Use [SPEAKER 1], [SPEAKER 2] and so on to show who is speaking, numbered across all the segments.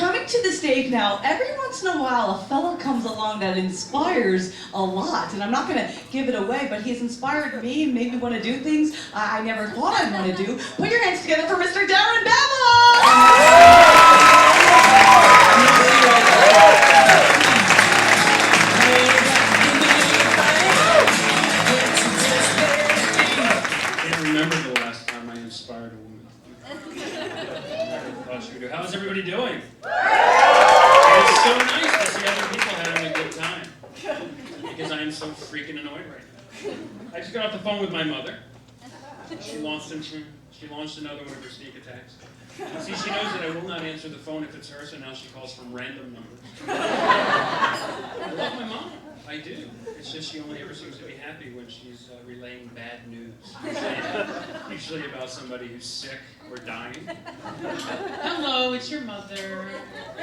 [SPEAKER 1] coming to the stage now, every once in a while a fella comes along that inspires a lot. And I'm not going to give it away, but he's inspired me and made me want to do things I never thought I'd want to do. Put your hands together for Mr. Darren Bevill!
[SPEAKER 2] How's everybody doing? It's so nice to see other people having a good time. Because I am so freaking annoyed right now. I just got off the phone with my mother. She launched another one of her sneak attacks. See, she knows that I will not answer the phone if it's her, so now she calls from random numbers. I love my mom. I do. It's just she only ever seems to be happy when she's relaying bad news. Usually about somebody who's sick or dying. Hello, it's your mother.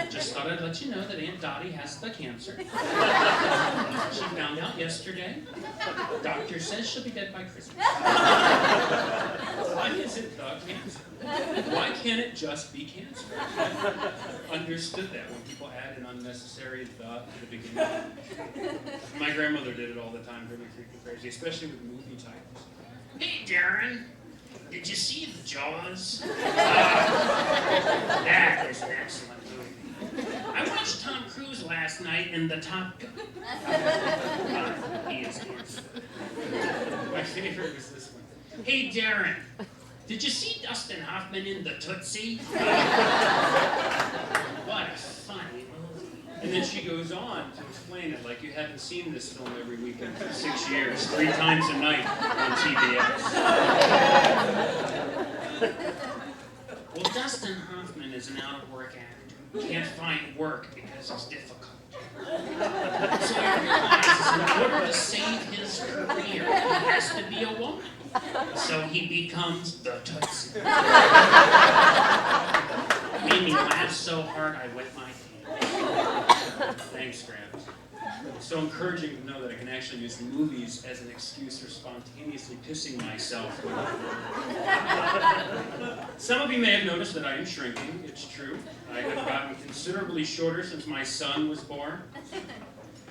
[SPEAKER 2] Just thought I'd let you know that Aunt Dottie has the cancer. She found out yesterday. Doctor says she'll be dead by Christmas. Why is it the cancer? Why can't it just be cancer? Understood that when people add an unnecessary the to the beginning. My grandmother did it all the time, drove me freaking crazy, especially with movie titles. Hey, Darren, did you see The Jaws? That is an excellent movie. I watched Tom Cruise last night in The Top Gun. He is handsome. My favorite was this one. Hey, Darren, did you see Dustin Hoffman in The Tootsie? What a funny movie. And then she goes on to explain it like you haven't seen this film every weekend for 6 years, 3 times a night on TBS. Well, Dustin Hoffman is an out-of-work actor. Can't find work because it's difficult. So he realizes in order to save his career, he has to be a woman. So he becomes the Tootsie. Made me laugh so hard I wet my pants. Thanks, Gramps. It's so encouraging to know that I can actually use movies as an excuse for spontaneously pissing myself. Some of you may have noticed that I am shrinking. It's true. I have gotten considerably shorter since my son was born.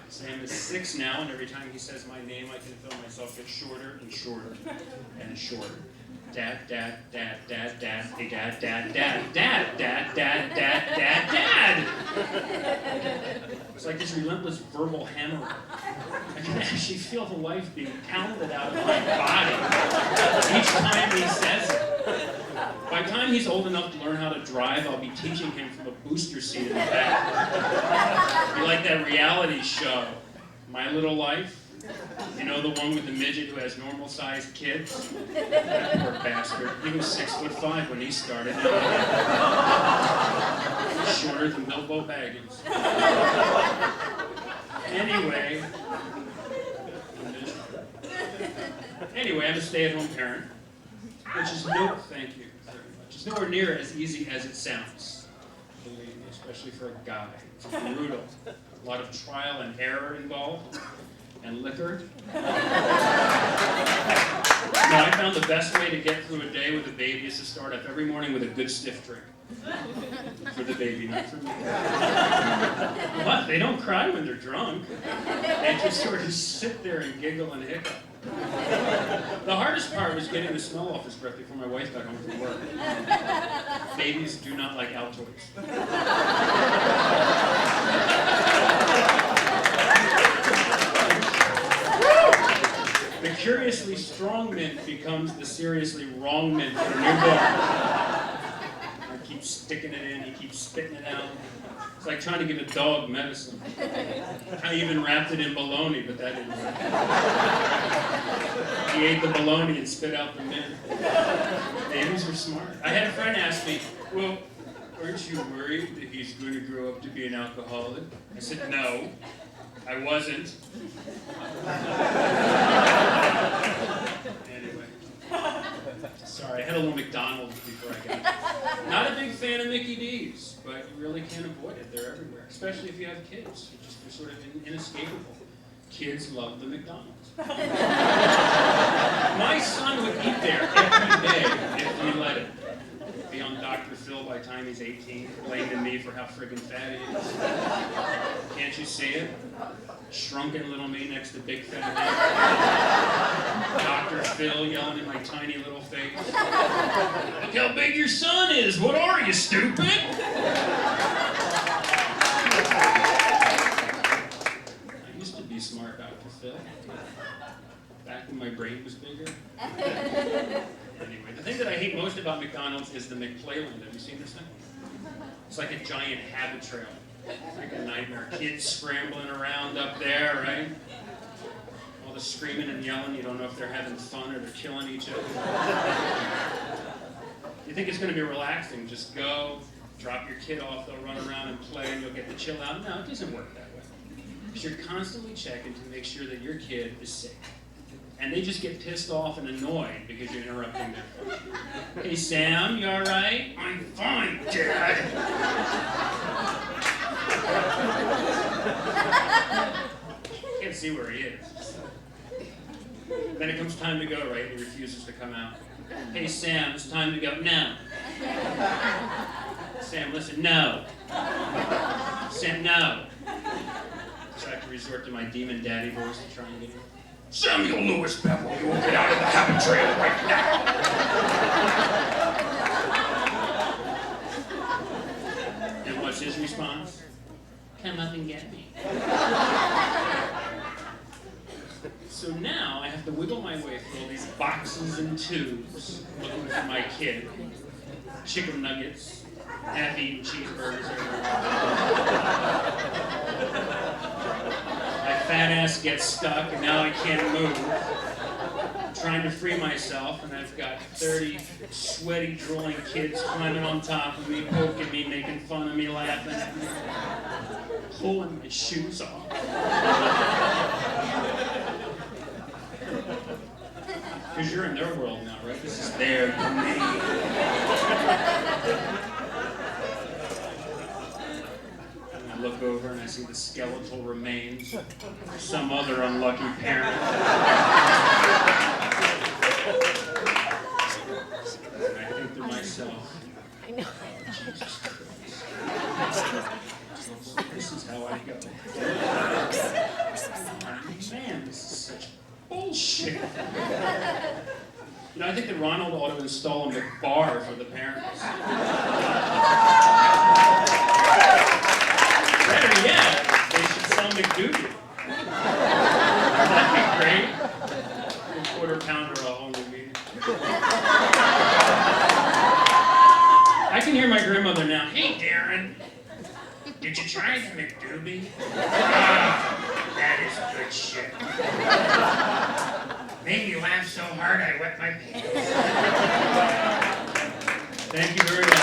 [SPEAKER 2] Sam is 6 now, and every time he says my name, I can feel myself get shorter and shorter and shorter. Dad, dad, dad, dad, dad, hey dad, dad, dad, dad, dad, dad, dad, dad, dad. It's like this relentless verbal hammering. I can actually feel the life being pounded out of my body each time he says it. By the time he's old enough to learn how to drive, I'll be teaching him from a booster seat in the back. Be like that reality show, My Little Life. You know, the one with the midget who has normal-sized kids? That poor bastard. He was 6'5" when he started. He's shorter than Bilbo Baggins. Anyway, I'm a stay-at-home parent, which is thank you very much. It's nowhere near as easy as it sounds. Believe me, especially for a guy. It's brutal. A lot of trial and error involved. And liquor. No, I found the best way to get through a day with a baby is to start up every morning with a good stiff drink. For the baby, not for me. But they don't cry when they're drunk. They just sort of sit there and giggle and hiccup. The hardest part was getting the smell off his breath before my wife got home from work. Babies do not like Altoids. The curiously strong mint becomes the seriously wrong mint in a new book. I keep sticking it in, he keeps spitting it out. It's like trying to give a dog medicine. I even wrapped it in bologna, but that didn't work. He ate the bologna and spit out the mint. Babies are smart. I had a friend ask me, well, aren't you worried that he's going to grow up to be an alcoholic? I said, no. I wasn't. Anyway. Sorry, I had a little McDonald's before I got here. Not a big fan of Mickey D's, but you really can't avoid it. They're everywhere, especially if you have kids. They're sort of inescapable. Kids love the McDonald's. My son would eat there every day if we let him. Be on Dr. Phil by the time he's 18, blaming me for how friggin' fat he is. Can't you see it? Shrunken little me next to big fat me. Dr. Phil yelling in my tiny little face. Look how big your son is! What are you, stupid? I used to be smart, Dr. Phil. Back when my brain was bigger. Anyway, the thing that I hate most about McDonald's is the McPlayland. Have you seen this thing? It's like a giant habit trail. It's like a nightmare. Kids scrambling around up there, right? All the screaming and yelling. You don't know if they're having fun or they're killing each other. You think it's going to be relaxing. Just go, drop your kid off, they'll run around and play, and you'll get to chill out. No, it doesn't work that way. Because you're constantly checking to make sure that your kid is safe. And they just get pissed off and annoyed because you're interrupting their fun. Hey, Sam, you all right? I'm fine, Dad. Can't see where he is. Then it comes time to go, right? He refuses to come out. Hey, Sam, it's time to go. No. Sam, listen, no. Sam, no. So I have to resort to my demon daddy voice to try and get him. Samuel Lewis Bevill, you will get out of the habit trail right now. And what's his response? Come up and get me. So now I have to wiggle my way through all these boxes and tubes looking for my kid. Chicken nuggets, half-eaten cheeseburgers My fat ass gets stuck and now I can't move. I'm trying to free myself and I've got 30 sweaty, drooling kids climbing on top of me, poking me, making fun of me, laughing at me, pulling my shoes off. Because you're in their world now, right? This is their domain. And I look over and I see the skeletal remains of some other unlucky parent. And I think to myself, oh, Jesus Christ. This is how I go. Man, this is such bullshit. You know, I think that Ronald ought to install a McBar for the parents. Better yet, they should sell McDougie. That'd be great. A quarter pounder all only meat. I can hear my grandmother now. Hey, Darren, did you try the McDougie? That is good shit. Made me laugh so hard I wet my pants. Thank you very much.